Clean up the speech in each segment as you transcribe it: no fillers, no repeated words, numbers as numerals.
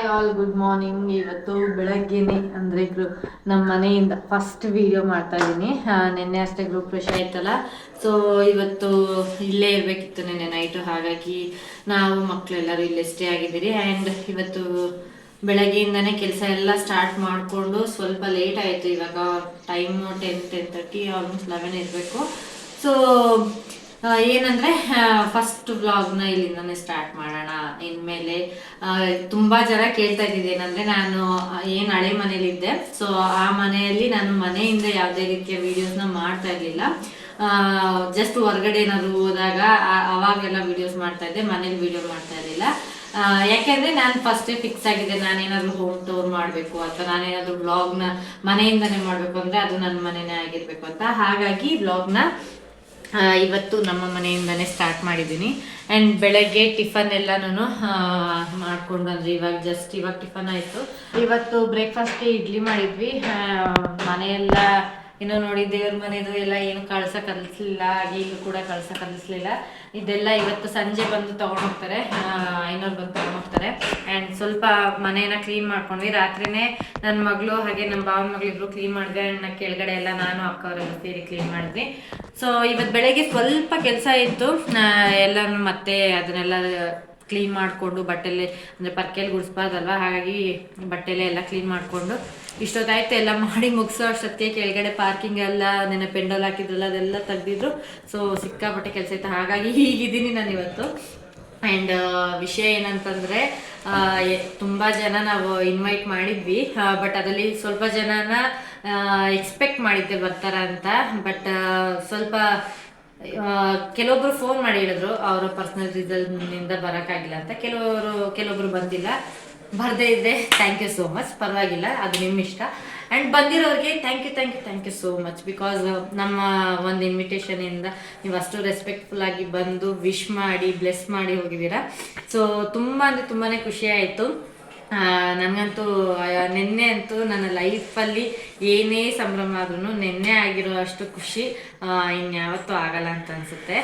Hi all, good morning. ಇವತ್ತು ಬೆಳಗ್ಗೆನೆ ಅಂದರೆ ನಮ್ಮ ಮನೆಯಿಂದ ಫಸ್ಟ್ ವಿಡಿಯೋ ಮಾಡ್ತಾ ಇದ್ದೀನಿ. ನಿನ್ನೆ ಅಷ್ಟೇ ಗ್ರೂಪ್ ಫ್ರೆಶ್ ಆಯ್ತಲ್ಲ, ಸೊ ಇವತ್ತು ಇಲ್ಲೇ ಇರಬೇಕಿತ್ತು ನಿನ್ನೆ ನೈಟು. ಹಾಗಾಗಿ ನಾವು ಮಕ್ಕಳೆಲ್ಲರೂ ಇಲ್ಲೇ ಸ್ಟೇ ಆಗಿದ್ದೀರಿ. ಆ್ಯಂಡ್ ಇವತ್ತು ಬೆಳಗ್ಗೆಯಿಂದನೇ ಕೆಲಸ ಎಲ್ಲ ಸ್ಟಾರ್ಟ್ ಮಾಡಿಕೊಂಡು ಸ್ವಲ್ಪ ಲೇಟ್ ಆಯಿತು. ಇವಾಗ ಟೈಮು 10:30 ಆಲ್ಮೋಸ್ಟ್ 11 ಇರಬೇಕು. ಸೊ ಏನಂದರೆ ಫಸ್ಟ್ ವ್ಲಾಗ್ನ ಇಲ್ಲಿಂದನೇ ಸ್ಟಾರ್ಟ್ ಮಾಡೋಣ. ಇನ್ಮೇಲೆ ತುಂಬ ಜನ ಕೇಳ್ತಾ ಇದ್ದಿದ್ದು ಏನಂದರೆ, ನಾನು ಏನು ಹಳೆ ಮನೇಲಿದ್ದೆ, ಸೊ ಆ ಮನೆಯಲ್ಲಿ ನಾನು ಮನೆಯಿಂದ ಯಾವುದೇ ರೀತಿಯ ವೀಡಿಯೋಸ್ನ ಮಾಡ್ತಾ ಇರಲಿಲ್ಲ. ಜಸ್ಟ್ ಹೊರಗಡೆ ಏನಾದ್ರು ಹೋದಾಗ ಅವಾಗೆಲ್ಲ ವೀಡಿಯೋಸ್ ಮಾಡ್ತಾ ಇದ್ದೆ, ಮನೇಲಿ ವೀಡಿಯೋ ಮಾಡ್ತಾ ಇರಲಿಲ್ಲ. ಯಾಕೆಂದರೆ ನಾನು ಫಸ್ಟೇ ಫಿಕ್ಸ್ ಆಗಿದೆ, ನಾನೇನಾದರೂ ಹೋಮ್ ಟೂರ್ ಮಾಡಬೇಕು ಅಥವಾ ನಾನೇನಾದರೂ ವ್ಲಾಗ್ನ ಮನೆಯಿಂದನೇ ಮಾಡಬೇಕು ಅಂದರೆ ಅದು ನನ್ನ ಮನೆಯೇ ಆಗಿರಬೇಕು ಅಂತ. ಹಾಗಾಗಿ ವ್ಲಾಗ್ನ ಇವತ್ತು ನಮ್ಮ ಮನೆಯಿಂದನೇ ಸ್ಟಾರ್ಟ್ ಮಾಡಿದ್ದೀನಿ. ಆ್ಯಂಡ್ ಬೆಳಗ್ಗೆ ಟಿಫನ್ ಎಲ್ಲನೂ ಮಾಡ್ಕೊಂಡು ಬಂದ್ರಿ. ಇವಾಗ ಟಿಫನ್ ಆಯಿತು. ಇವತ್ತು ಬ್ರೇಕ್ಫಾಸ್ಟ್ಗೆ ಇಡ್ಲಿ ಮಾಡಿದ್ವಿ. ಮನೆಯೆಲ್ಲ ಇನ್ನೂ ನೋಡಿ, ದೇವ್ರ ಮನೆಯದು ಎಲ್ಲ ಏನು ಕಳಿಸಲಿಲ್ಲ, ಈಗ ಕೂಡ ಕಳಿಸಲಿಲ್ಲ. ಇದೆಲ್ಲ ಇವತ್ತು ಸಂಜೆ ಬಂದು ತೊಗೊಂಡೋಗ್ತಾರೆ, ಐನೋರು ಬಂದು ತೊಗೊಂಡೋಗ್ತಾರೆ. ಆ್ಯಂಡ್ ಸ್ವಲ್ಪ ಮನೇನ ಕ್ಲೀನ್ ಮಾಡ್ಕೊಂಡ್ವಿ. ರಾತ್ರಿನೇ ನನ್ನ ಮಗಳು ಹಾಗೆ ನಮ್ಮ ಭಾವನ ಮಗಳಿಬ್ರು ಕ್ಲೀನ್ ಮಾಡಿದೆ. ಆ್ಯಂಡ್ ಕೆಳಗಡೆ ಎಲ್ಲ ನಾನು ಅಕ್ಕವರೆಲ್ಲ ಸೇರಿ ಕ್ಲೀನ್ ಮಾಡಿದ್ವಿ. ಸೊ ಇವತ್ತು ಬೆಳಗ್ಗೆ ಸ್ವಲ್ಪ ಕೆಲಸ ಇತ್ತು, ಎಲ್ಲನೂ ಮತ್ತೆ ಅದನ್ನೆಲ್ಲ ಕ್ಲೀನ್ ಮಾಡಿಕೊಂಡು ಬಟ್ಟೆಲೆ ಅಂದರೆ ಪರ್ಕೆಯಲ್ಲಿ ಗುಡಿಸ್ಬಾರ್ದಲ್ವ, ಹಾಗಾಗಿ ಬಟ್ಟೆಲೆ ಎಲ್ಲ ಕ್ಲೀನ್ ಮಾಡಿಕೊಂಡು ಇಷ್ಟೊತ್ತಾಯ್ತು. ಎಲ್ಲ ಮಾಡಿ ಮುಗಿಸೋ ಅಷ್ಟೊತ್ತಿಗೆ ಕೆಳಗಡೆ ಪಾರ್ಕಿಂಗ್ ಎಲ್ಲ ನೆನೆ ಪೆಂಡಲ್ ಹಾಕಿದ್ರಲ್ಲ ಅದೆಲ್ಲ ತೆಗ್ದಿದ್ರು. ಸೊ ಸಿಕ್ಕಾಪಟ್ಟೆ ಕೆಲಸ ಇತ್ತು, ಹಾಗಾಗಿ ಹೀಗಿದ್ದೀನಿ ನಾನು ಇವತ್ತು. ಆ್ಯಂಡ್ ವಿಷಯ ಏನಂತಂದರೆ, ತುಂಬ ಜನ ನಾವು ಇನ್ವೈಟ್ ಮಾಡಿದ್ವಿ, ಬಟ್ ಅದರಲ್ಲಿ ಸ್ವಲ್ಪ ಜನನ ಎಕ್ಸ್ಪೆಕ್ಟ್ ಮಾಡಿದ್ದೆ ಬರ್ತಾರ ಅಂತ. ಬಟ್ ಸ್ವಲ್ಪ ಕೆಲವೊಬ್ರು ಫೋನ್ ಮಾಡಿ ಹೇಳಿದ್ರು ಅವರ ಪರ್ಸ್ನಲ್ ರೀಸನ್ನಿಂದ ಬರೋಕ್ಕಾಗಿಲ್ಲ ಅಂತ. ಕೆಲವೊಬ್ರು ಬಂದಿಲ್ಲ. ಬರದೇ ಇದ್ದೆ ಥ್ಯಾಂಕ್ ಯು ಸೋ ಮಚ್, ಪರವಾಗಿಲ್ಲ, ಅದು ನಿಮ್ಮ ಇಷ್ಟ. ಆ್ಯಂಡ್ ಬಂದಿರೋರಿಗೆ thank you so much. Because ನಮ್ಮ ಒಂದು ಇನ್ವಿಟೇಷನಿಂದ ನೀವು ಅಷ್ಟು ರೆಸ್ಪೆಕ್ಟ್ಫುಲ್ ಆಗಿ ಬಂದು ವಿಶ್ ಮಾಡಿ ಬ್ಲೆಸ್ ಮಾಡಿ ಹೋಗಿದ್ದೀರಾ. ಸೊ ತುಂಬಾ ಖುಷಿ ಆಯಿತು. ನನಗಂತೂ ನಿನ್ನೆ ಅಂತೂ ನನ್ನ ಲೈಫಲ್ಲಿ ಏನೇ ಸಂಭ್ರಮ ಆದ್ರೂ ನಿನ್ನೆ ಆಗಿರೋ ಅಷ್ಟು ಖುಷಿ ಇನ್ಯಾವತ್ತೂ ಆಗಲ್ಲ ಅಂತ ಅನಿಸುತ್ತೆ.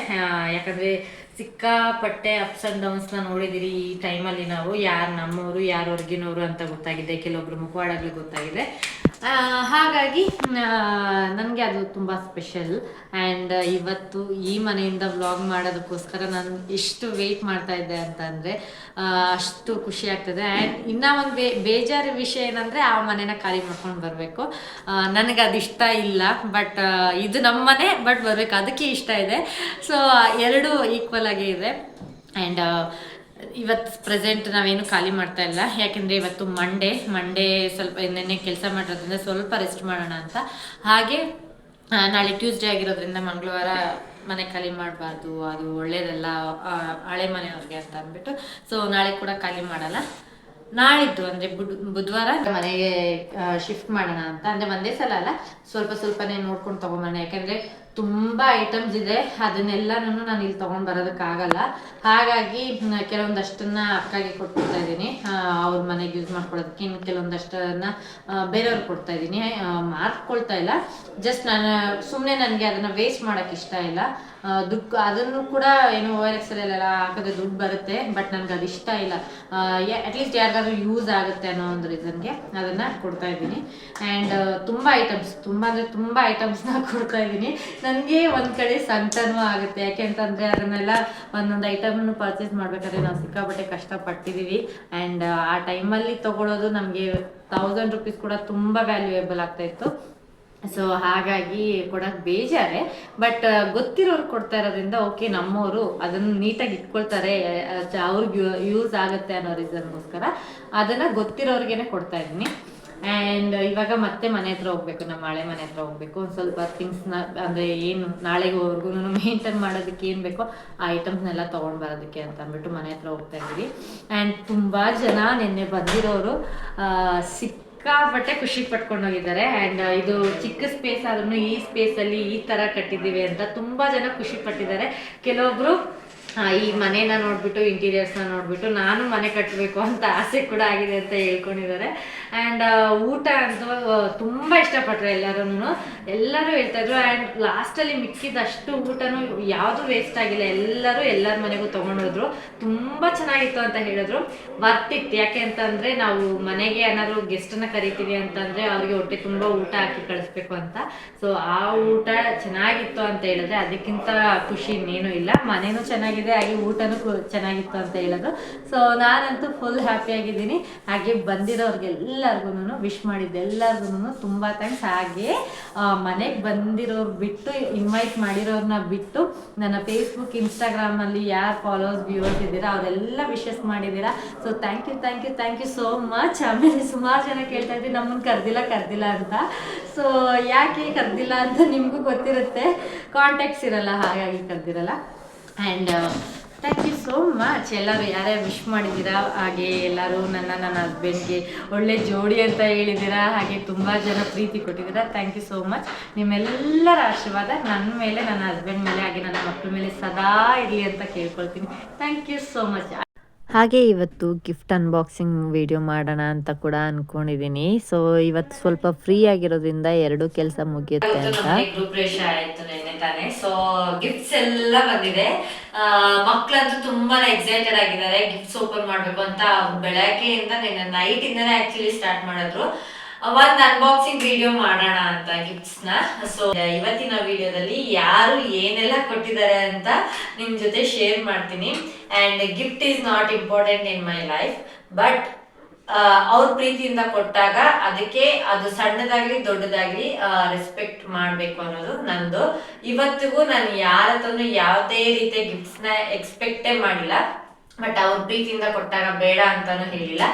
ಯಾಕಂದರೆ ಸಿಕ್ಕಾಪಟ್ಟೆ ಅಪ್ಸ್ ಆ್ಯಂಡ್ ಡೌನ್ಸ್ನ ನೋಡಿದ್ದೀರಿ ಈ ಟೈಮಲ್ಲಿ ನಾವು. ಯಾರು ನಮ್ಮವರು ಯಾರು ಹೊರಗಿನವರು ಅಂತ ಗೊತ್ತಾಗಿದೆ, ಕೆಲವೊಬ್ರು ಮುಖವಾಡಗಳು ಗೊತ್ತಾಗಿದೆ. ಹಾಗಾಗಿ ನನಗೆ ಅದು ತುಂಬ ಸ್ಪೆಷಲ್. ಆ್ಯಂಡ್ ಇವತ್ತು ಈ ಮನೆಯಿಂದ ವ್ಲಾಗ್ ಮಾಡೋದಕ್ಕೋಸ್ಕರ ನಾನು ಎಷ್ಟು ವೆಯ್ಟ್ ಮಾಡ್ತಾ ಇದ್ದೆ ಅಂತಂದರೆ ಅಷ್ಟು ಖುಷಿ ಆಗ್ತದೆ. ಆ್ಯಂಡ್ ಇನ್ನೂ ಒಂದು ಬೇಜಾರು ವಿಷಯ ಏನಂದರೆ, ಆ ಮನೆನ ಖಾಲಿ ಮಾಡ್ಕೊಂಡು ಬರಬೇಕು. ನನಗೆ ಅದು ಇಷ್ಟ ಇಲ್ಲ, ಬಟ್ ಇದು ನಮ್ಮ ಮನೆ, ಬಟ್ ಬರಬೇಕು ಅದಕ್ಕೆ ಇಷ್ಟ ಇದೆ. ಸೊ ಎರಡೂ ಈಕ್ವಲ್ ಆಗೇ ಇದೆ. ಆ್ಯಂಡ್ ಇವತ್ತು ಪ್ರೆಸೆಂಟ್ ನಾವೇನು ಖಾಲಿ ಮಾಡ್ತಾ ಇಲ್ಲ, ಯಾಕೆಂದರೆ ಇವತ್ತು ಮಂಡೇ ಸ್ವಲ್ಪ ನೆನ್ನೆ ಕೆಲಸ ಮಾಡಿರೋದ್ರಿಂದ ಸ್ವಲ್ಪ ರೆಸ್ಟ್ ಮಾಡೋಣ ಅಂತ. ಹಾಗೆ ನಾಳೆ ಟ್ಯೂಸ್ಡೇ ಆಗಿರೋದ್ರಿಂದ ಮಂಗಳವಾರ ಮನೆ ಖಾಲಿ ಮಾಡಬಾರ್ದು, ಅದು ಒಳ್ಳೇದಲ್ಲ ಹಳೆ ಮನೆಯವ್ರಿಗೆ ಅಂತ ಅಂದ್ಬಿಟ್ಟು ಸೊ ನಾಳೆ ಕೂಡ ಖಾಲಿ ಮಾಡಲ್ಲ. ನಾಳಿದ್ದು ಅಂದರೆ ಬುಧವಾರ ಮನೆಗೆ ಶಿಫ್ಟ್ ಮಾಡೋಣ ಅಂತ. ಅಂದರೆ ಒಂದೇ ಸಲ ಅಲ್ಲ, ಸ್ವಲ್ಪನೇ ನೋಡ್ಕೊಂಡು ತೊಗೊಂಬರೋಣ. ಯಾಕೆಂದರೆ ತುಂಬ ಐಟಮ್ಸ್ ಇದೆ, ಅದನ್ನೆಲ್ಲನೂ ನಾನು ಇಲ್ಲಿ ತೊಗೊಂಡು ಬರೋದಕ್ಕಾಗಲ್ಲ. ಹಾಗಾಗಿ ಕೆಲವೊಂದಷ್ಟನ್ನು ಅಕ್ಕಗೆ ಕೊಟ್ಬಿಡ್ತಾ ಇದ್ದೀನಿ ಅವ್ರ ಮನೆಗೆ ಯೂಸ್ ಮಾಡ್ಕೊಳ್ಳೋದಕ್ಕೆ. ಇನ್ನು ಕೆಲವೊಂದಷ್ಟನ್ನು ಬೇರೆಯವ್ರಿಗೆ ಕೊಡ್ತಾ ಇದ್ದೀನಿ, ಮಾರ್ಕೊಳ್ತಾ ಇಲ್ಲ. ಜಸ್ಟ್ ನಾನು ಸುಮ್ಮನೆ ನನಗೆ ಅದನ್ನು ವೇಸ್ಟ್ ಮಾಡೋಕ್ಕೆ ಇಷ್ಟ ಇಲ್ಲ. ದುಡ್ಡು ಅದನ್ನು ಕೂಡ ಏನು OLX ಎಲ್ಲ ಹಾಕಿದ್ರೆ ದುಡ್ಡು ಬರುತ್ತೆ, ಬಟ್ ನನಗೆ ಅದು ಇಷ್ಟ ಇಲ್ಲ. ಅಟ್ಲೀಸ್ಟ್ ಯಾರಿಗಾದ್ರೂ ಯೂಸ್ ಆಗುತ್ತೆ ಅನ್ನೋ ಒಂದು ರೀಸನ್ಗೆ ಅದನ್ನು ಕೊಡ್ತಾ ಇದ್ದೀನಿ. ಆ್ಯಂಡ್ ತುಂಬ ಐಟಮ್ಸ್ನ ಕೊಡ್ತಾ ಇದ್ದೀನಿ. ನನಗೆ ಒಂದು ಕಡೆ ಸಂಕಟನೂ ಆಗುತ್ತೆ, ಯಾಕೆ ಅಂತಂದರೆ ಅದನ್ನೆಲ್ಲ ಒಂದೊಂದು ಐಟಮ್ನು ಪರ್ಚೇಸ್ ಮಾಡಬೇಕಾದ್ರೆ ನಾವು ಸಿಕ್ಕಾಪಟ್ಟೆ ಕಷ್ಟಪಟ್ಟಿದ್ದೀವಿ. ಆ್ಯಂಡ್ ಆ ಟೈಮಲ್ಲಿ ತೊಗೊಳೋದು ನಮಗೆ 1000 ರೂಪೀಸ್ ಕೂಡ ತುಂಬ ವ್ಯಾಲ್ಯೂಯೇಬಲ್ ಆಗ್ತಾಯಿತ್ತು. ಸೊ ಹಾಗಾಗಿ ಕೊಡೋಕ್ಕೆ ಬೇಜಾರೆ, ಬಟ್ ಗೊತ್ತಿರೋರು ಕೊಡ್ತಾ ಇರೋದ್ರಿಂದ ಓಕೆ, ನಮ್ಮವರು ಅದನ್ನು ನೀಟಾಗಿ ಇಟ್ಕೊಳ್ತಾರೆ, ಅವ್ರಿಗೆ ಯೂಸ್ ಆಗುತ್ತೆ ಅನ್ನೋ ರೀಸನ್ಗೋಸ್ಕರ ಅದನ್ನು ಗೊತ್ತಿರೋರಿಗೇನೆ ಕೊಡ್ತಾ ಇದ್ದೀನಿ. ಆ್ಯಂಡ್ ಇವಾಗ ಮತ್ತೆ ಮನೆ ಹತ್ರ ಹೋಗ್ಬೇಕು, ನಮ್ಮ ಹಳೆ ಮನೆ ಹತ್ರ ಹೋಗ್ಬೇಕು. ಒಂದು ಸ್ವಲ್ಪ ಥಿಂಗ್ಸ್ನ ಅಂದರೆ ಏನು ನಾಳೆವರೆಗೂ ಮೇಂಟೈನ್ ಮಾಡೋದಕ್ಕೆ ಏನು ಬೇಕೋ ಆ ಐಟಮ್ಸ್ನೆಲ್ಲ ತೊಗೊಂಡು ಬರೋದಕ್ಕೆ ಅಂತ ಅಂದ್ಬಿಟ್ಟು ಮನೆ ಹತ್ರ ಹೋಗ್ತಾ ಇದ್ದೀವಿ. ಆ್ಯಂಡ್ ತುಂಬ ಜನ ನಿನ್ನೆ ಬಂದಿರೋರು ಸಿಕ್ಕಾಪಟ್ಟೆ ಖುಷಿ ಪಟ್ಕೊಂಡು ಹೋಗಿದ್ದಾರೆ. ಆ್ಯಂಡ್ ಇದು ಚಿಕ್ಕ ಸ್ಪೇಸ್ ಆದ್ರೂ ಈ ಸ್ಪೇಸಲ್ಲಿ ಈ ಥರ ಕಟ್ಟಿದ್ದೀವಿ ಅಂತ ತುಂಬ ಜನ ಖುಷಿ ಪಟ್ಟಿದ್ದಾರೆ. ಕೆಲವೊಬ್ರು ಈ ಮನೇನ ನೋಡ್ಬಿಟ್ಟು ಇಂಟೀರಿಯರ್ಸ್ನ ನೋಡ್ಬಿಟ್ಟು ನಾನು ಮನೆ ಕಟ್ಟಬೇಕು ಅಂತ ಆಸೆ ಕೂಡ ಆಗಿದೆ ಅಂತ ಹೇಳ್ಕೊಂಡಿದ್ದಾರೆ. ಆ್ಯಂಡ್ ಊಟ ಅಂತೂ ತುಂಬ ಇಷ್ಟಪಟ್ಟರು ಎಲ್ಲರೂ ಹೇಳ್ತಾ ಇದ್ರು. ಆ್ಯಂಡ್ ಲಾಸ್ಟಲ್ಲಿ ಮಿಕ್ಕಿದಷ್ಟು ಊಟನೂ ಯಾವುದು ವೇಸ್ಟ್ ಆಗಿಲ್ಲ, ಎಲ್ಲರ ಮನೆಗೂ ತೊಗೊಂಡೋದ್ರು. ತುಂಬ ಚೆನ್ನಾಗಿತ್ತು ಅಂತ ಹೇಳಿದ್ರು. ವರ್ತ್ ಇತ್ತು. ಯಾಕೆ ಅಂತಂದರೆ ನಾವು ಮನೆಗೆ ಏನಾದರೂ ಗೆಸ್ಟನ್ನು ಕರಿತೀವಿ ಅಂತಂದರೆ ಅವ್ರಿಗೆ ಹೊಟ್ಟೆ ತುಂಬ ಊಟ ಹಾಕಿ ಕಳಿಸ್ಬೇಕು ಅಂತ. ಸೊ ಆ ಊಟ ಚೆನ್ನಾಗಿತ್ತು ಅಂತ ಹೇಳಿದ್ರೆ ಅದಕ್ಕಿಂತ ಖುಷಿ ಇನ್ನೇನು ಇಲ್ಲ. ಮನೆಯೂ ಚೆನ್ನಾಗಿದೆ, ಹಾಗೆ ಊಟನೂ ಚೆನ್ನಾಗಿತ್ತು ಅಂತ ಹೇಳೋದು. ಸೊ ನಾನಂತೂ ಫುಲ್ ಹ್ಯಾಪಿಯಾಗಿದ್ದೀನಿ. ಹಾಗೆ ಬಂದಿರೋರ್ಗೆಲ್ಲರಿಗೂ ವಿಶ್ ಮಾಡಿದ್ದೆ, ಎಲ್ಲರಿಗೂ ತುಂಬ ಥ್ಯಾಂಕ್ಸ್. ಹಾಗೆ ಮನೆಗೆ ಬಂದಿರೋರು ಬಿಟ್ಟು, ಇನ್ವೈಟ್ ಮಾಡಿರೋರನ್ನ ಬಿಟ್ಟು, ನನ್ನ ಫೇಸ್ಬುಕ್ ಇನ್ಸ್ಟಾಗ್ರಾಮಲ್ಲಿ ಯಾರು ಫಾಲೋವರ್ಸ್ ವ್ಯೂವರ್ಸ್ ಇದ್ದೀರಾ ಅವರೆಲ್ಲ ವಿಶಸ್ ಮಾಡಿದ್ದೀರಾ. So thank you so much. ಆಮೇಲೆ ಸುಮಾರು ಜನ ಕೇಳ್ತಾ ಇದ್ವಿ ನಮ್ಮನ್ನು ಕರೆದಿಲ್ಲ ಅಂತ. ಸೊ ಯಾಕೆ ಕರೆದಿಲ್ಲ ಅಂತ ನಿಮಗೂ ಗೊತ್ತಿರುತ್ತೆ, ಕಾಂಟ್ಯಾಕ್ಟ್ಸ್ ಇರಲ್ಲ, ಹಾಗಾಗಿ ಕರೆದಿರಲ್ಲ. And thank you so much. ಎಲ್ಲರೂ ಯಾರ್ಯಾರು ವಿಶ್ ಮಾಡಿದ್ದೀರಾ, ಹಾಗೆ ಎಲ್ಲರೂ ನನ್ನ ಹಸ್ಬೆಂಡ್ಗೆ ಒಳ್ಳೆ ಜೋಡಿ ಅಂತ ಹೇಳಿದ್ದೀರಾ, ಹಾಗೆ ತುಂಬ ಜನ ಪ್ರೀತಿ ಕೊಟ್ಟಿದ್ದೀರಾ. Thank you so much. ನಿಮ್ಮೆಲ್ಲರ ಆಶೀರ್ವಾದ ನನ್ನ ಮೇಲೆ, ನನ್ನ ಹಸ್ಬೆಂಡ್ ಮೇಲೆ, ಹಾಗೆ ನನ್ನ ಮಕ್ಕಳ ಮೇಲೆ ಸದಾ ಇರಲಿ ಅಂತ ಕೇಳ್ಕೊಳ್ತೀನಿ. Thank you so much. ಹಾಗೆ ಇವತ್ತು ಗಿಫ್ಟ್ ಅನ್ಬಾಕ್ಸಿಂಗ್ ವಿಡಿಯೋ ಮಾಡೋಣ ಅಂತ ಕೂಡ ಅಂದ್ಕೊಂಡಿದ್ದೀನಿ. ಸೊ ಇವತ್ತು ಸ್ವಲ್ಪ ಫ್ರೀ ಆಗಿರೋದ್ರಿಂದ 2 ಕೆಲಸ ಮುಗಿಯುತ್ತೆ ಅಂತ. ಗ್ರೂಪ್ ರೇಷ ಆಯ್ತು ನೆನ್ನೆ ತಾನೆ. ಸೊ ಗಿಫ್ಟ್ಸ್ ಎಲ್ಲ ಬಂದಿದೆ. ಮಕ್ಕಳಂತೂ ತುಂಬಾ ಎಕ್ಸೈಟೆಡ್ ಆಗಿದ್ದಾರೆ ಗಿಫ್ಟ್ಸ್ ಓಪನ್ ಮಾಡ್ಬೇಕು ಅಂತ. ಬೆಳಗ್ಗೆಯಿಂದ ನಿನ್ನೆ ನೈಟ್ ಇಂದಾನೆ ಆಕ್ಚುಲಿ ಸ್ಟಾರ್ಟ್ ಮಾಡಿದ್ರು ಒಂದು ಅನ್ಬಾಕ್ಸಿಂಗ್ ವಿಡಿಯೋ ಮಾಡೋಣ ಅಂತ ಗಿಫ್ಟ್ಸ್ ನ. ಸೊ ಇವತ್ತಿನ ವಿಡಿಯೋದಲ್ಲಿ ಯಾರು ಏನೆಲ್ಲ ಕೊಟ್ಟಿದ್ದಾರೆ ಅಂತ ನಿಮ್ ಜೊತೆ ಶೇರ್ ಮಾಡ್ತೀನಿ. And gift is not important in my life, but ಅವ್ರ ಪ್ರೀತಿಯಿಂದ ಕೊಟ್ಟಾಗ ಅದಕ್ಕೆ ಅದು ಸಣ್ಣದಾಗ್ಲಿ ದೊಡ್ಡದಾಗ್ಲಿ ರೆಸ್ಪೆಕ್ಟ್ ಮಾಡ್ಬೇಕು ಅನ್ನೋದು ನಂದು. ಇವತ್ತಿಗೂ ನಾನು ಯಾರ ಹತ್ರನೂ ಯಾವುದೇ ರೀತಿಯ ಗಿಫ್ಟ್ಸ್ ನ ಎಕ್ಸ್ಪೆಕ್ಟೇ ಮಾಡಿಲ್ಲ, ಬಟ್ ಅವ್ರ ಪ್ರೀತಿಯಿಂದ ಕೊಟ್ಟಾಗ ಬೇಡ ಅಂತಾನು ಹೇಳಿಲ್ಲ.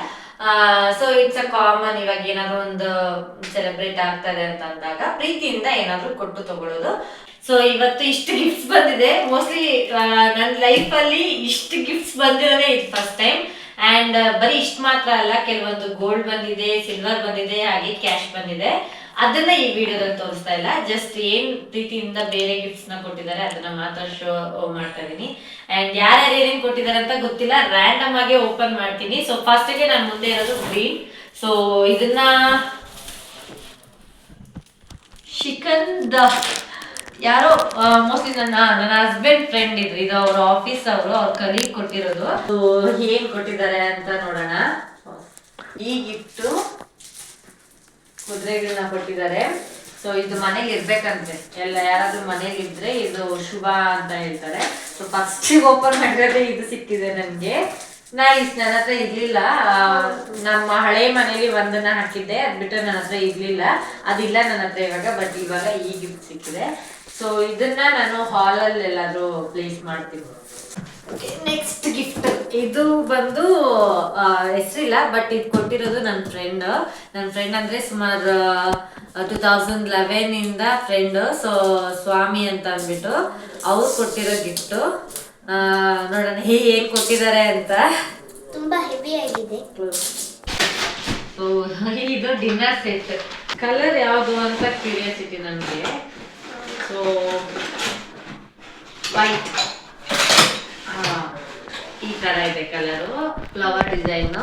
So it's a common. ಇವಾಗ ಏನಾದ್ರು ಒಂದು ಸೆಲೆಬ್ರೇಟ್ ಆಗ್ತದೆ ಅಂತ ಅಂದಾಗ ಪ್ರೀತಿಯಿಂದ ಏನಾದ್ರು ಕೊಟ್ಟು ತಗೊಳ್ಳೋದು. ಸೊ ಇವತ್ತು ಇಷ್ಟು ಗಿಫ್ಟ್ಸ್ ಬಂದಿದೆ. ಮೋಸ್ಟ್ಲಿ ನನ್ನ ಲೈಫಲ್ಲಿ ಇಷ್ಟು ಗಿಫ್ಟ್ಸ್ ಬಂದಿರೋದೇ ಇದು ಫಸ್ಟ್ ಟೈಮ್. ಅಂಡ್ ಬರೀ ಇಷ್ಟು ಮಾತ್ರ ಅಲ್ಲ, ಕೆಲವೊಂದು ಗೋಲ್ಡ್ ಬಂದಿದೆ, ಸಿಲ್ವರ್ ಬಂದಿದೆ, ಹಾಗೆ ಕ್ಯಾಶ್ ಬಂದಿದೆ. ಅದನ್ನ ಈ ವಿಡಿಯೋದಲ್ಲಿ ತೋರಿಸ್ತಾ ಇಲ್ಲ, ಜಸ್ಟ್ ಏನ್ ಪ್ರೀತಿಯಿಂದ ಬೇರೆ ಗಿಫ್ಟ್ಸ್ ನ ಕೊಟ್ಟಿದ್ದಾರೆ ಅದನ್ನ ಮಾತ್ರ ಶೋ ಮಾಡ್ತಾ ಇದೀನಿ. ಅಂಡ್ ಯಾರ್ಯಾರು ಏನೇನ್ ಕೊಟ್ಟಿದ್ದಾರೆ ಅಂತ ಗೊತ್ತಿಲ್ಲ, ರ್ಯಾಂಡಮ್ ಆಗಿ ಓಪನ್ ಮಾಡ್ತೀನಿ. ಸೊ ಫಸ್ಟ್ ಗೆ ನಾನು ಮುಂದೆ ಇರೋದು ಗ್ರೀನ್. ಸೊ ಇದನ್ನ ಶಿಕಂದ ಯಾರೋ ಮೋಸ್ಟ್ಲಿ ನನ್ನ ಹಸ್ಬೆಂಡ್ ಫ್ರೆಂಡ್ ಇದು ಅವ್ರ ಆಫೀಸ್ ಅವ್ರ ಕಲೀಗ್ ಕೊಟ್ಟಿರೋದು. ಸೊ ಏನ್ ಕೊಟ್ಟಿದ್ದಾರೆ ಅಂತ ನೋಡೋಣ. ಈ ಗಿಫ್ಟ್ ಕುದುರೆಗಳನ್ನ ಕೊಟ್ಟಿದ್ದಾರೆ. ಸೊ ಇದು ಮನೇಲಿ ಇರ್ಬೇಕಂತೆ, ಯಾರಾದ್ರೂ ಮನೇಲಿ ಇದ್ರೆ ಇದು ಶುಭ ಅಂತ ಹೇಳ್ತಾರೆ. ಸೊ ಫಸ್ಟ್ ಓಪನ್ ಮಾಡಿದ್ರೆ ಇದು ಸಿಕ್ಕಿದೆ ನನ್ಗೆ. ನೈಸ್. ನನ್ನ ಹತ್ರ ಇರ್ಲಿಲ್ಲ, ನಮ್ಮ ಹಳೆ ಮನೇಲಿ ಒಂದನ್ನ ಹಾಕಿದ್ದೆ, ಅದ್ ಬಿಟ್ಟರೆ ನನ್ನ ಹತ್ರ ಇರ್ಲಿಲ್ಲ, ಅದಿಲ್ಲ ನನ್ನ ಹತ್ರ ಇವಾಗ. ಬಟ್ ಇವಾಗ ಈ ಗಿಫ್ಟ್ ಸಿಕ್ಕಿದೆ. ಸೊ ಇದನ್ನ ನಾನು ಹಾಲಲ್ಲಿ ಎಲ್ಲಾದ್ರೂ ಪ್ಲೇಸ್ ಮಾಡ್ತೀನಿ. ನೆಕ್ಸ್ಟ್ ಗಿಫ್ಟ್ ಇದು ಬಂದು ಹೆಸರಿಲ್ಲ, ಬಟ್ ಇದು ಕೊಟ್ಟಿರೋದು ನನ್ನ ಫ್ರೆಂಡ್ ಅಂದ್ರೆ ಸುಮಾರು 2011 ಇಂದ ಫ್ರೆಂಡ್. ಸೊ ಸ್ವಾಮಿ ಅಂತ ಅಂದ್ಬಿಟ್ಟು ಅವ್ರು ಕೊಟ್ಟಿರೋ ಗಿಫ್ಟ್. ನೋಡೋಣ ಏನ್ ಕೊಟ್ಟಿದ್ದಾರೆ ಅಂತ. ತುಂಬಾ ಹೆವಿ ಆಗಿದೆ. ಇದು ಡಿನ್ನರ್ ಸೆಟ್. ಕಲರ್ ಯಾವುದು ಅಂತ ಕ್ಯೂರಿಯಾಸಿಟಿ ನನಗೆ. ಸೊ ವೈಟ್, ಈ ತರ ಇದೆ ಕಲರು, ಫ್ಲವರ್ ಡಿಸೈನ್,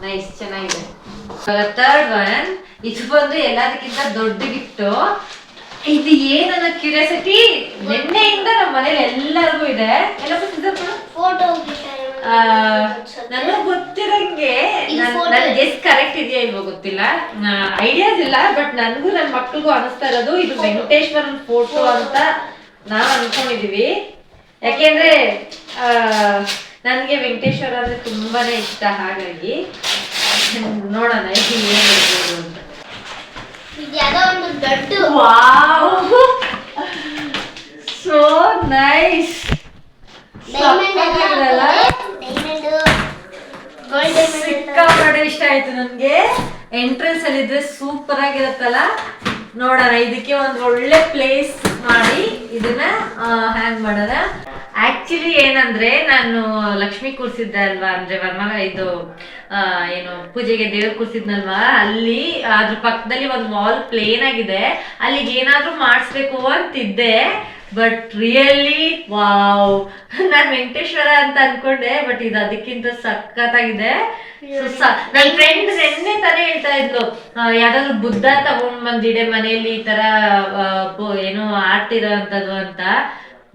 ನೈಸ್, ಚೆನ್ನಾಗಿದೆ. ಥರ್ಡ್ ಒನ್, ಇದು ಬಂದು ಎಲ್ಲದಕ್ಕಿಂತ ದೊಡ್ಡ ಗಿಫ್ಟ್. ಇದು ಏನನ್ನ ಕ್ಯೂರಿಯಾಸಿಟಿ, ನಿನ್ನೆಯಿಂದ ನಮ್ಮ ಮನೇಲಿ ಎಲ್ಲರಿಗೂ ಇದೆ. ಫೋಟೋ ನನಗೆ ಗೊತ್ತಿರಂಗೆ, ನನ್ಗೆ ಎಷ್ಟು ಕರೆಕ್ಟ್ ಇದೆಯಾ ಇಲ್ವೋ ಗೊತ್ತಿಲ್ಲ, ಐಡಿಯಾಸ್ ಇಲ್ಲ, ಬಟ್ ನನ್ಗೂ ನನ್ನ ಮಕ್ಳಿಗೂ ಅನಿಸ್ತಾ ಇರೋದು ಇದು ವೆಂಕಟೇಶ್ವರನ್ ಫೋಟೋ ಅಂತ ನಾವ್ ಅನ್ಕೊಂಡಿದೀವಿ. ಯಾಕೆಂದ್ರೆ ನನ್ಗೆ ವೆಂಕಟೇಶ್ವರ ಅಂದ್ರೆ ತುಂಬಾನೇ ಇಷ್ಟ, ಹಾಗಾಗಿ ನೋಡೋಣ ಇದು ಏನಿರ್ಬೋದು ಅಂತ. So nice. ಸಿಕ್ಕಾಪಟ್ಟೆ ಇಷ್ಟ ಆಯ್ತು ನನ್ಗೆ. ಎಂಟ್ರೆನ್ಸ್ ಅಲ್ಲಿ ಇದ್ರೆ ಸೂಪರ್ ಆಗಿರತ್ತಲ್ಲ. ನೋಡೋಣ, ಇದಕ್ಕೆ ಒಂದು ಒಳ್ಳೆ ಪ್ಲೇಸ್ ಮಾಡಿ ಇದನ್ನ ಹ್ಯಾಂಗ್ ಮಾಡೋಣ. ಆಕ್ಚುಲಿ ಏನಂದ್ರೆ ನಾನು ಲಕ್ಷ್ಮಿ ಕೂರ್ಸಿದ್ದೆ ಅಲ್ವಾ, ಅಂದ್ರೆ ವರ್ಮಲ ಇದು ಏನು ಪೂಜೆಗೆ ದೇವ್ರು ಕೂರ್ಸಿದ್ನಲ್ವಾ, ಅಲ್ಲಿ ಅದ್ರ ಪಕ್ಕದಲ್ಲಿ ಒಂದು ವಾಲ್ ಪ್ಲೇನ್ ಆಗಿದೆ, ಅಲ್ಲಿಗೆ ಏನಾದ್ರೂ ಮಾಡಿಸ್ಬೇಕು ಅಂತಿದ್ದೆ. ಬಟ್ ರಿಯಲಿ ವಾವ್, ನಾನ್ ವೆಂಕಟೇಶ್ವರ ಅಂತ ಅನ್ಕೊಂಡೆ, ಬಟ್ ಇದು ಅದಕ್ಕಿಂತ ಸಖತ್ತಾಗಿದೆ. ನನ್ನ ಫ್ರೆಂಡ್ ನೆನ್ನೆ ತಾನೇ ಹೇಳ್ತಾ ಇದ್ಲು, ಯಾವ್ದಾದ್ರು ಬುದ್ಧ ತಗೊಂಡ್ ಬಂದಿಡೆ ಮನೆಯಲ್ಲಿ ಈ ತರ ಏನೋ ಆಡ್ತಿರೋ ಅಂತದ್ದು ಅಂತ.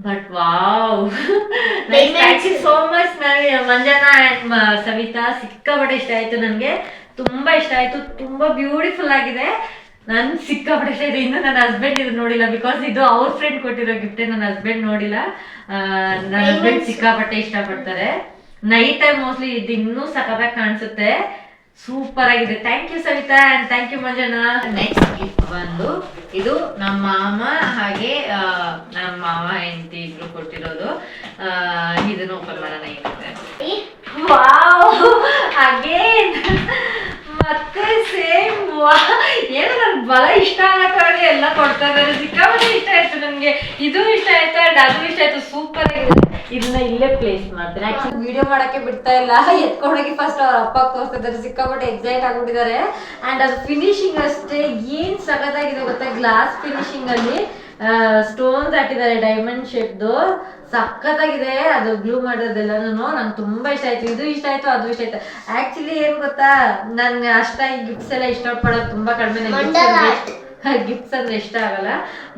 But wow, thank you so much. ನನಗೆ ಮಂಜನಾ ಅಂಡ್ ಸವಿತಾ ಸಿಕ್ಕಾಪಟ್ಟೆ ಇಷ್ಟ ಆಯ್ತು, ನನಗೆ ತುಂಬಾ ಇಷ್ಟ ಆಯ್ತು, ತುಂಬಾ ಬ್ಯೂಟಿಫುಲ್ ಆಗಿದೆ. ನನ್ ಸಿಕ್ಕಾಪಟ್ಟೆ ಇಷ್ಟ ಇದೆ. ಇನ್ನು ನನ್ನ ಹಸ್ಬೆಂಡ್ ಇದು ನೋಡಿಲ್ಲ, ಬಿಕಾಸ್ ಇದು ಅವ್ರ ಫ್ರೆಂಡ್ ಕೊಟ್ಟಿರೋ ಗಿಫ್ಟ್, ನನ್ನ ಹಸ್ಬೆಂಡ್ ನೋಡಿಲ್ಲ. ನನ್ನ ಹಸ್ಬೆಂಡ್ ಸಿಕ್ಕಾಪಟ್ಟೆ ಇಷ್ಟಪಡ್ತಾರೆ. ನೈಟ್ ಟೈಮ್ ಮೋಸ್ಟ್ಲಿ ಇದು ಇನ್ನೂ ಸಖತ್ತಾಗಿ ಕಾಣಿಸುತ್ತೆ. ಸೂಪರ್ ಆಗಿದೆ. Thank you Savita and thank you Manjana. Next gift ಬಂದು ಇದು ನಮ್ಮ ಮಾಮ ಹಾಗೆ ನಮ್ಮ ಮಾವ ಹೆಂಡತಿ ಇಬ್ರು ಕೊಟ್ಟಿರೋದು. ಇದನ್ನು ಓಪನ್ ಮಾಡೋಣ. ಏನಿದೆ, ವಾವ್, ಅಗೇನ್ ಮತ್ತೆ ಸೇಮ್. ಏನೋ ನನ್ಗೆ ಬಹಳ ಇಷ್ಟ ಆಗೋ ಎಲ್ಲ ಕೊಡ್ತಾ ಇದ್ದಾರೆ. ಸಿಕ್ಕಾಪಟ್ಟೆ ಇಷ್ಟ ಆಯ್ತು ನನಗೆ. ಇದು ಇಷ್ಟ ಆಯ್ತು ಅಂಡ್ ಅದು ಇಷ್ಟ ಆಯ್ತು. ಸೂಪರ್ ಆಗಿದೆ. ಇದನ್ನ ಇಲ್ಲೇ ಪ್ಲೇಸ್ ಮಾಡ್ತಾರೆ. ಆಕ್ಚುಲಿ ವಿಡಿಯೋ ಮಾಡಕ್ಕೆ ಬಿಡ್ತಾ ಇಲ್ಲ, ಎತ್ಕೊಂಡೋಗಿ ಫಸ್ಟ್ ಅವ್ರ ಅಪ್ಪ ತೋರಿಸ್ತಾ ಇದ್ದಾರೆ. ಸಿಕ್ಕಾಪಟ್ಟೆ ಎಕ್ಸೈಟ್ ಆಗ್ಬಿಟ್ಟಿದ್ದಾರೆ. ಅಂಡ್ ಅದು ಫಿನಿಶಿಂಗ್ ಅಷ್ಟೇ ಏನ್ ಸಖತ್ತಾಗಿದೆ ಗೊತ್ತಾ, ಗ್ಲಾಸ್ ಫಿನಿಶಿಂಗ್ ಅಲ್ಲಿ ಸ್ಟೋನ್ಸ್ ಹಾಕಿದ್ದಾರೆ ಡೈಮಂಡ್ ಶೇಪ್ದು. ಸಖತ್ತಾಗಿದೆ. ಅದು ಗ್ಲೂ ಮಾಡೋದೆಲ್ಲನೂ ನಂಗೆ ತುಂಬಾ ಇಷ್ಟ ಆಯ್ತು. ಇದು ಇಷ್ಟ ಆಯ್ತು, ಅದು ಇಷ್ಟ ಆಯ್ತು. ಆಕ್ಚುಲಿ ಏನ್ ಗೊತ್ತಾ, ನನ್ ಅಷ್ಟಾಗಿ ಗಿಫ್ಟ್ಸ್ ಎಲ್ಲ ಇಷ್ಟಪಡೋದು ತುಂಬಾ ಕಡಿಮೆ. ಗಿಫ್ಟ್ಸ್ ಅಂದ್ರೆ ಇಷ್ಟ ಆಗಲ್ಲ.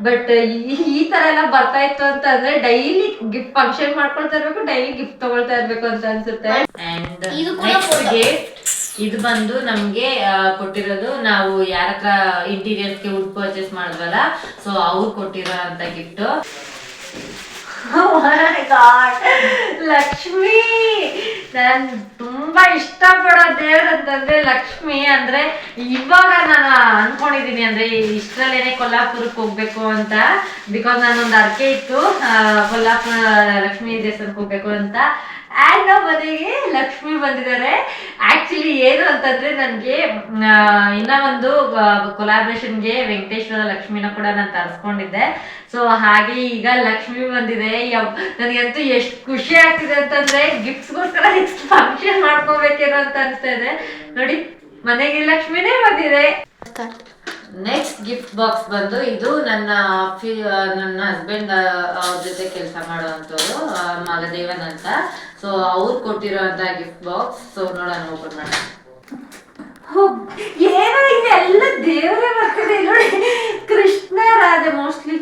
ಬಟ್ ಈ ತರ ಎಲ್ಲ ಬರ್ತಾ ಇತ್ತು ಅಂತ ಅಂದ್ರೆ ಡೈಲಿ ಗಿಫ್ಟ್ ಫಂಕ್ಷನ್ ಮಾಡ್ಕೊಳ್ತಾ ಇರ್ಬೇಕು, ಡೈಲಿ ಗಿಫ್ಟ್ ತಗೊಳ್ತಾ ಇರ್ಬೇಕು ಅಂತ ಅನ್ಸುತ್ತೆ. ಅಂಡ್ ಇದು ಬಂದು ನಮ್ಗೆ ಕೊಟ್ಟಿರೋದು, ನಾವು ಯಾರ ಹತ್ರ ಇಂಟೀರಿಯರ್ಸ್ಗೆ ವುಡ್ ಪರ್ಚೇಸ್ ಮಾಡಿದ್ವಲ್ಲ, ಸೊ ಅವ್ರು ಕೊಟ್ಟಿರೋ ಅಂತ ಗಿಫ್ಟ್. ಲಕ್ಷ್ಮಿ, ನಾನ್ ತುಂಬಾ ಇಷ್ಟಪಡೋ ದೇವ್ರ ಅಂತಂದ್ರೆ ಲಕ್ಷ್ಮಿ. ಅಂದ್ರೆ ಇವಾಗ ನಾನು ಅನ್ಕೊಂಡಿದೀನಿ ಅಂದ್ರೆ ಇಷ್ಟರಲ್ಲೇನೆ ಕೊಲ್ಲಾಪುರಕ್ಕೆ ಹೋಗ್ಬೇಕು ಅಂತ. ಬಿಕಾಸ್ ನಾನೊಂದು ಅರ್ಕೆ ಇತ್ತು ಕೊಲ್ಲಾಪುರ ಲಕ್ಷ್ಮೀ ದೇವಸ್ಥಾನಕ್ಕೆ ಹೋಗ್ಬೇಕು ಅಂತ. ಆ್ಯಂಡ್ ನಮ್ಮ ಮನೆಗೆ ಲಕ್ಷ್ಮಿ ಬಂದಿದ್ದಾರೆ. ಆಕ್ಚುಲಿ ಏನು ಅಂತಂದ್ರೆ ನನಗೆ ಇನ್ನ ಒಂದು ಕೊಲಾಬ್ರೇಷನ್ಗೆ ವೆಂಕಟೇಶ್ವರ ಲಕ್ಷ್ಮಿನ ಕೂಡ ನಾನು ತರಿಸ್ಕೊಂಡಿದ್ದೆ. ಸೊ ಹಾಗೆ ಈಗ ಲಕ್ಷ್ಮಿ ಬಂದಿದೆ. ನನಗಂತೂ ಎಷ್ಟು ಖುಷಿ ಆಗ್ತಿದೆ ಅಂತಂದ್ರೆ ಗಿಫ್ಟ್ಸ್ಗೋಸ್ಕರ ನೆಕ್ಸ್ಟ್ ಫಂಕ್ಷನ್ ಮಾಡ್ಕೋಬೇಕೇನೋ ಅಂತ ಅನಿಸ್ತಾ ಇದೆ. ನೋಡಿ, ಮನೆಗೆ ಲಕ್ಷ್ಮಿನೇ ಬಂದಿದೆ. ನೆಕ್ಸ್ಟ್ ಗಿಫ್ಟ್ ಬಾಕ್ಸ್ ಬಂದು ಇದು ನನ್ನ ಹಸ್ಬೆಂಡ್ ಅವ್ರ ಜೊತೆ ಕೆಲಸ ಮಾಡುವಂಥವ್ರು ಮಗದೇವನ್ ಅಂತ. ಸೊ ಅವ್ರು ಕೊಟ್ಟಿರೋಂಥ ಗಿಫ್ಟ್ ಬಾಕ್ಸ್. ಸೊ ನೋಡೋಣ, ಓಪನ್ ಮಾಡೋಣ. ಏನೋ ಇದೆಲ್ಲ ದೇವರೇ ಬರ್ತಿದೆ ನೋಡಿ. ಕೃಷ್ಣ ರಾಧೆ ಮೋಸ್ಟ್ಲಿ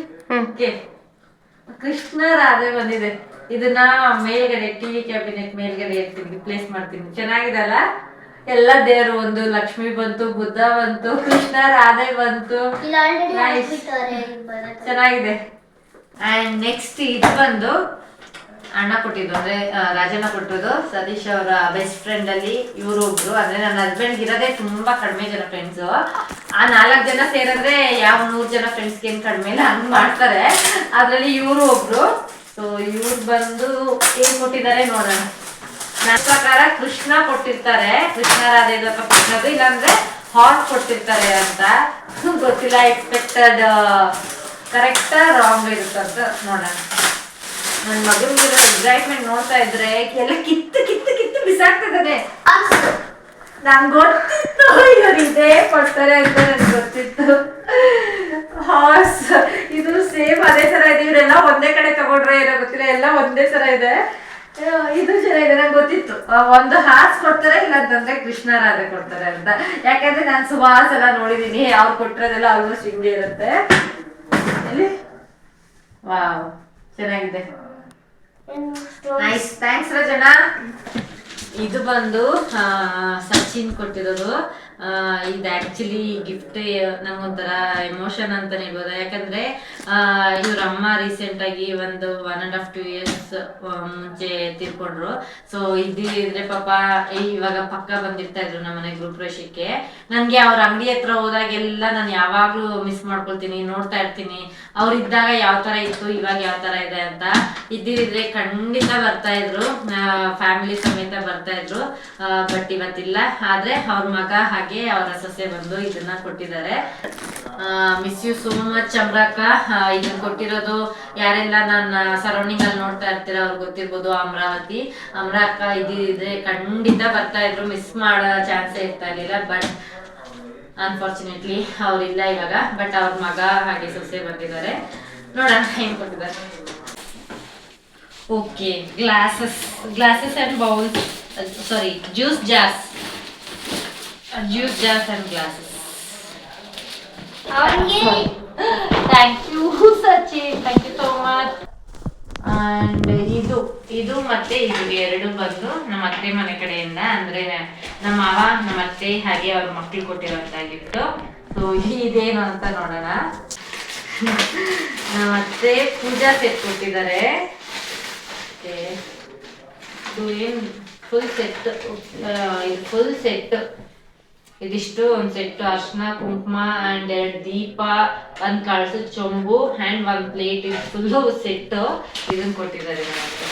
ಕೃಷ್ಣ ರಾಧೆ ಬಂದಿದೆ. ಇದನ್ನ ಮೇಲ್ಗಡೆ ಟಿವಿ ಕ್ಯಾಬಿನೆಟ್ ಮೇಲ್ಗಡೆ ಇರ್ತೀನಿ, ಪ್ಲೇಸ್ ಮಾಡ್ತೀನಿ. ಚೆನ್ನಾಗಿದೆ ಅಲ್ಲ? ಎಲ್ಲ ದೇವರು, ಒಂದು ಲಕ್ಷ್ಮಿ ಬಂತು, ಬುದ್ಧ ಬಂತು, ಕೃಷ್ಣ ರಾಧೆ ಬಂತು. ಚೆನ್ನಾಗಿದೆ. ಅಂಡ್ ನೆಕ್ಸ್ಟ್ ಇದು ಬಂದು ಅಣ್ಣ ಕೊಟ್ಟಿದ್ದು, ಅಂದ್ರೆ ರಾಜಣ್ಣ ಕೊಟ್ಟಿದ್ದು. ಸತೀಶ್ ಅವರ ಬೆಸ್ಟ್ ಫ್ರೆಂಡ್ ಅಲ್ಲಿ ಇವರು ಒಬ್ರು. ಅಂದ್ರೆ ನನ್ನ ಹಸ್ಬೆಂಡ್ ಇರೋದೇ ತುಂಬಾ ಕಡಿಮೆ ಜನ ಫ್ರೆಂಡ್ಸು. ಆ 4 ಜನ ಸೇರಿದ್ರೆ ಯಾವ 100 ಜನ ಫ್ರೆಂಡ್ಸ್ಗೆ ಏನ್ ಕಡಿಮೆ ಇಲ್ಲ, ಹಂಗ್ ಮಾಡ್ತಾರೆ. ಅದ್ರಲ್ಲಿ ಇವರು ಒಬ್ರು. ಸೊ ಇವ್ರು ಬಂದು ಏನ್ ಕೊಟ್ಟಿದ್ದಾರೆ ನೋಡೋಣ. ನನ್ನ ಪ್ರಕಾರ ಕೃಷ್ಣ ಕೊಟ್ಟಿರ್ತಾರೆ, ಕೃಷ್ಣ ರಾಧೆ ಕೃಷ್ಣದು, ಇಲ್ಲಾಂದ್ರೆ ಹಾರ್ಟ್ ಕೊಟ್ಟಿರ್ತಾರೆ ಅಂತ ಗೊತ್ತಿಲ್ಲ. ಎಕ್ಸ್ಪೆಕ್ಟೆಡ್ ಕರೆಕ್ಟಾ ರಾಂಗ್ ಇರುತ್ತಂತ ನೋಡೋಣ. ನನ್ನ ಮಗನಿಗಿರೋ ಎಕ್ಸೈಟ್ಮೆಂಟ್ ನೋಡ್ತಾ ಇದ್ರೆ ಎಲ್ಲ ಕಿತ್ತು ಕಿತ್ತು ಕಿತ್ತು ಬಿಸಾಕ್ತಿದ್ದಾನೆ. ನಂಗೆ ಗೊತ್ತಿತ್ತು ಇವರು ಇದೇ ಕೊಡ್ತಾರೆ ಅಂತ ನನ್ಗೆ ಗೊತ್ತಿತ್ತು. ಹಾರ್ಸ್ ಇದು ಸೇಮ್ ಅದೇ ತರ ಇದೆ. ಇವರೆಲ್ಲ ಒಂದೇ ಕಡೆ ತಗೊಂಡ್ರೆ ಏನೋ ಗೊತ್ತಿಲ್ಲ, ಎಲ್ಲ ಒಂದೇ ತರ ಇದೆ. ಇದು ಚೆನ್ನಾಗಿದೆ, ನಂಗೆ ಗೊತ್ತಿತ್ತು. ಒಂದು ಹಾರ್ಸ್ ಕೊಡ್ತಾರೆ, ಇಲ್ಲ ಅಂತಂದ್ರೆ ಕೃಷ್ಣ ರಾಧೆ ಕೊಡ್ತಾರೆ ಅಂತ. ಯಾಕಂದ್ರೆ ನಾನು ಸುಮಾರು ಸಲ ನೋಡಿದೀನಿ, ಅವ್ರು ಕೊಟ್ಟಿರೋದೆಲ್ಲ ಆಲ್ಮೋಸ್ಟ್ ಹಿಂಗೆ ಇರುತ್ತೆ. ಎಲ್ಲಿ ವಾವ್, ಚೆನ್ನಾಗಿದೆ. Nice, thanks Rajana. ಇದು ಬಂದು ಸಚಿನ್ ಕೊಟ್ಟಿರೋದು. ಇದು ಆಕ್ಚುಲಿ ಗಿಫ್ಟ್ ನಂಗೊಂಥರ ಎಮೋಷನ್ ಅಂತಾನೆ ಹೇಳ್ಬೋದು. ಯಾಕಂದ್ರೆ ಇವ್ರ ಅಮ್ಮ ರೀಸೆಂಟ್ ಆಗಿ ಒಂದು 1.5 2 years ಮುಂಚೆ ತೀರ್ಕೊಂಡ್ರು. ಸೊ ಇದ್ರೆ ಪಾಪ ಇವಾಗ ಪಕ್ಕ ಬಂದಿರ್ತಾ ಇದ್ರು ನಮ್ಮನೆ ಗೃಹಪ್ರವೇಶಕ್ಕೆ. ನನ್ಗೆ ಅವ್ರ ಅಂಗಡಿ ಹತ್ರ ಹೋದಾಗೆಲ್ಲ ನಾನು ಯಾವಾಗ್ಲೂ ಮಿಸ್ ಮಾಡ್ಕೊಳ್ತೀನಿ, ನೋಡ್ತಾ ಇರ್ತೀನಿ ಅವ್ರಿದ್ದಾಗ ಯಾವ ತರ ಇತ್ತು, ಇವಾಗ ಯಾವ ತರ ಇದೆ ಅಂತ. ಇದ್ದಿದ್ರೆ ಖಂಡಿತ ಬರ್ತಾ ಇದ್ರು, ಫ್ಯಾಮಿಲಿ ಸಮೇತ ಬರ್ತಾ ಇದ್ರು. ಬಟ್ ಇವತ್ತಿಲ್ಲ. ಆದ್ರೆ ಅವ್ರ ಮಗ ಹಾಗೆ ಅವರ ಸೊಸೆ ಬಂದು ಇದನ್ನ ಕೊಟ್ಟಿದ್ದಾರೆ. ಮಿಸ್ ಯು ಸೋ ಮಚ್ ಅಮ್ರಕ್ಕ. ಇದನ್ನ ಕೊಟ್ಟಿರೋದು ಯಾರೆಲ್ಲ ನನ್ನ ಸರೌಂಡಿಂಗ್ ಅಲ್ಲಿ ನೋಡ್ತಾ ಇರ್ತೀರ ಅವ್ರಿಗೆ ಗೊತ್ತಿರ್ಬೋದು. ಅಮರಾವತಿ ಅಕ್ಕ ಇದ್ರೆ ಖಂಡಿತ ಬರ್ತಾ ಇದ್ರು, ಮಿಸ್ ಮಾಡೋ ಚಾನ್ಸೇ ಇರ್ತಾ ಇರ್ಲಿಲ್ಲ. ಬಟ್ ಅನ್ಫಾರ್ಚುನೇಟ್ಲಿ ಅವ್ರಿಲ್ಲ ಇವಾಗ. ಬಟ್ ಅವ್ರ ಮಗ ಹಾಗೆ ಸೊಸೆ ಬಂದಿದ್ದಾರೆ. ನೋಡೋಣ ಏನು ಕೊಟ್ಟಿದ್ದಾರೆ. Okay, glasses and bowls, sorry juice jars and glasses. Thank you Sachin, thank you so much. And ಇದು ಮತ್ತೆ ಇದು ಎರಡು ಬಂದು ನಮ್ಮ ಅತ್ತೆ ಮನೆ ಕಡೆಯಿಂದ, ಅಂದ್ರೆ ನಮ್ಮ ಮಾವ, ನಮ್ಮ ಅತ್ತೆ ಹಾಗೆ ಅವ್ರ ಮಕ್ಳು ಕೊಟ್ಟಿರೋಂಥ ಗಿಫ್ಟ್. ಸೊ ಇದೇನು ಅಂತ ನೋಡೋಣ. ನಮ್ಮ ಅತ್ತೆ ಪೂಜಾ ಸೆಟ್ ಕೊಟ್ಟಿದ್ದಾರೆ. ಫುಲ್ ಸೆಟ್ ಇದಿಷ್ಟು ಒಂದು ಸೆಟ್ ಅರ್ಶಿನ ಕುಂಕುಮ ಅಂಡ್ 2 ದೀಪ, 1 ಕಳಸದ ಚೊಂಬು ಅಂಡ್ 1 ಪ್ಲೇಟ್. ಇದು ಫುಲ್ಲು ಸೆಟ್ ಇದನ್ನ ಕೊಟ್ಟಿದ್ದಾರೆ ನಮಗೆ.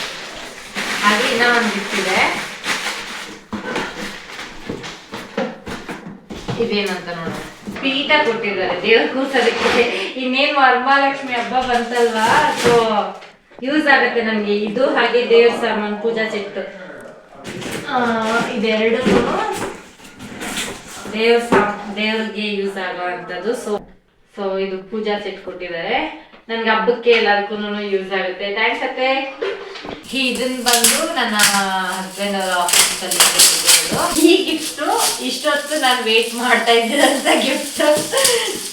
ಹಾಗೆ ಇನ್ನೂ ಒಂದು ಗಿಫ್ಟ್ ಇದೆ. ಇದೇನಂತ ನೋಡೋಣ. ಪೀಠ ಕೊಟ್ಟಿದ್ದಾರೆ ದೇವ್ರ ಕೂರ್ಸೋದಕ್ಕೆ. ಇನ್ನೇನು ವರಮಹಾಲಕ್ಷ್ಮಿ ಹಬ್ಬ ಬಂತಲ್ವಾ, ಸೊ ಯೂಸ್ ಆಗುತ್ತೆ ನನಗೆ ಇದು. ಹಾಗೆ ದೇವ್ರ ಸಾಮಾನು ಪೂಜಾ ಸೆಟ್ ಇದೆರಡು ದೇವ್ರಿಗೆ ಯೂಸ್ ಆಗುವಂಥದ್ದು. ಸೊ ಇದು ಪೂಜಾ ಸೆಟ್ ಕೊಟ್ಟಿದ್ದಾರೆ ನನ್ಗೆ. ಹಬ್ಬಕ್ಕೆ ಎಲ್ಲದಕ್ಕೂ ಯೂಸ್ ಆಗುತ್ತೆ. ಥ್ಯಾಂಕ್ಸ್ ಅತ್ತೆ. ಇದನ್ನ ಬಂದು ನನ್ನ ಹಸ್ಬೆಂಡ್ ಅವರ ಆಫೀಸಲ್ಲಿ ಕೊಟ್ಟಿರೋದು. ಈ ಗಿಫ್ಟು ಇಷ್ಟೊತ್ತು ನಾನು ವೇಟ್ ಮಾಡ್ತಾ ಇದ್ದಿರಂತ ಗಿಫ್ಟ್.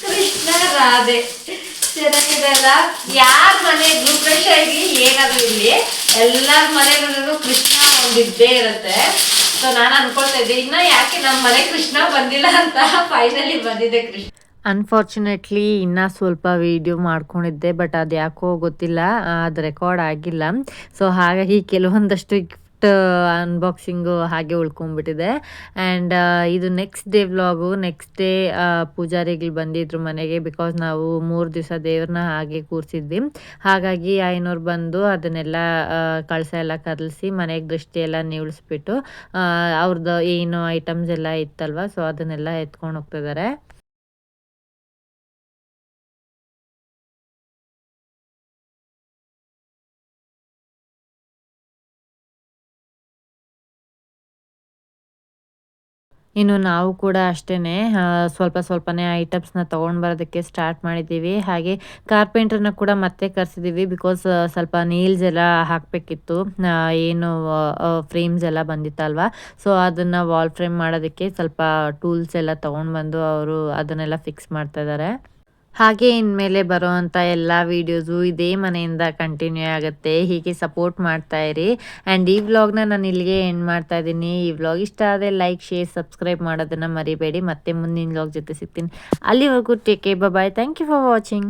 ಕೃಷ್ಣ ರಾಧೆ ಚೆನ್ನಾಗಿದೆ ಅಲ್ಲ. ಯಾರ ಮನೆ ಗೃಹಪ್ರವೇಶ ಇರಲಿ ಏನಾದರೂ ಇರಲಿ, ಎಲ್ಲರ ಮನೆಯಲ್ಲೂ ಕೃಷ್ಣ ಒಂದಿದ್ದೇ ಇರುತ್ತೆ. ಸೊ ನಾನು ಅನ್ಕೊಳ್ತಾ ಇದ್ದೆ ಇನ್ನ ಯಾಕೆ ನಮ್ಮ ಮನೆ ಕೃಷ್ಣ ಬಂದಿಲ್ಲ ಅಂತ. ಫೈನಲಿ ಬಂದಿದೆ ಕೃಷ್ಣ. ಅನ್ಫಾರ್ಚುನೇಟ್ಲಿ ಇನ್ನೂ ಸ್ವಲ್ಪ ವೀಡಿಯೋ ಮಾಡ್ಕೊಂಡಿದ್ದೆ, ಬಟ್ ಅದು ಯಾಕೋ ಗೊತ್ತಿಲ್ಲ, ಅದು ರೆಕಾರ್ಡ್ ಆಗಿಲ್ಲ. ಸೊ ಹಾಗಾಗಿ ಕೆಲವೊಂದಷ್ಟು ಗಿಫ್ಟ್ ಅನ್ಬಾಕ್ಸಿಂಗು ಹಾಗೆ ಉಳ್ಕೊಂಡ್ಬಿಟ್ಟಿದೆ. ಆ್ಯಂಡ್ ಇದು next day vlog. Next day ಪೂಜಾರಿಗಳು ಬಂದಿದ್ರು ಮನೆಗೆ. ಬಿಕಾಸ್ ನಾವು 3 ದಿವಸ ದೇವ್ರನ್ನ ಹಾಗೆ ಕೂರಿಸಿದ್ವಿ. ಹಾಗಾಗಿ ಐನೋರು ಬಂದು ಅದನ್ನೆಲ್ಲ ಕಳಸ ಎಲ್ಲ ಕದಲಿಸಿ ಮನೆಗೆ ದೃಷ್ಟಿ ಎಲ್ಲ ನಿಲ್ಲಿಸ್ಬಿಟ್ಟು ಅವ್ರದ್ದು ಏನು ಐಟಮ್ಸ್ ಎಲ್ಲ ಇತ್ತಲ್ವ, ಸೊ ಅದನ್ನೆಲ್ಲ ಎತ್ಕೊಂಡು ಹೋಗ್ತಿದ್ದಾರೆ. ಇನ್ನು ನಾವು ಕೂಡ ಅಷ್ಟೇ ಸ್ವಲ್ಪನೇ ಐಟಮ್ಸ್ನ ತೊಗೊಂಡು ಬರೋದಕ್ಕೆ ಸ್ಟಾರ್ಟ್ ಮಾಡಿದ್ದೀವಿ. ಹಾಗೆ ಕಾರ್ಪೆಂಟ್ರನ್ನ ಕೂಡ ಮತ್ತೆ ಕರೆಸಿದ್ದೀವಿ. ಬಿಕಾಸ್ ಸ್ವಲ್ಪ ನೀಲ್ಸ್ ಎಲ್ಲ ಹಾಕಬೇಕಿತ್ತು, ಏನು ಫ್ರೇಮ್ಸ್ ಎಲ್ಲ ಬಂದಿತ್ತಲ್ವ. ಸೊ ಅದನ್ನು ವಾಲ್ ಫ್ರೇಮ್ ಮಾಡೋದಕ್ಕೆ ಸ್ವಲ್ಪ ಟೂಲ್ಸ್ ಎಲ್ಲ ತೊಗೊಂಡು ಬಂದು ಅವರು ಅದನ್ನೆಲ್ಲ ಫಿಕ್ಸ್ ಮಾಡ್ತಾ ಇದ್ದಾರೆ. ಹಾಗೆ ಇನ್ಮೇಲೆ ಬರೋವಂಥ ಎಲ್ಲ ವೀಡಿಯೋಸು ಇದೇ ಮನೆಯಿಂದ ಕಂಟಿನ್ಯೂ ಆಗುತ್ತೆ. ಹೀಗೆ ಸಪೋರ್ಟ್ ಮಾಡ್ತಾ ಇರಿ. ಆ್ಯಂಡ್ ಈ ವ್ಲಾಗ್ನ ನಾನು ಇಲ್ಲಿಗೆ ಎಂಡ್ ಮಾಡ್ತಾ ಇದ್ದೀನಿ. ಈ ವ್ಲಾಗ್ ಇಷ್ಟ ಆದರೆ ಲೈಕ್, ಶೇರ್, ಸಬ್ಸ್ಕ್ರೈಬ್ ಮಾಡೋದನ್ನು ಮರಿಬೇಡಿ. ಮತ್ತೆ ಮುಂದಿನ ವ್ಲಾಗ್ ಜೊತೆ ಸಿಗ್ತೀನಿ. ಅಲ್ಲಿವರೆಗೂ take care, bye. Thank you for watching.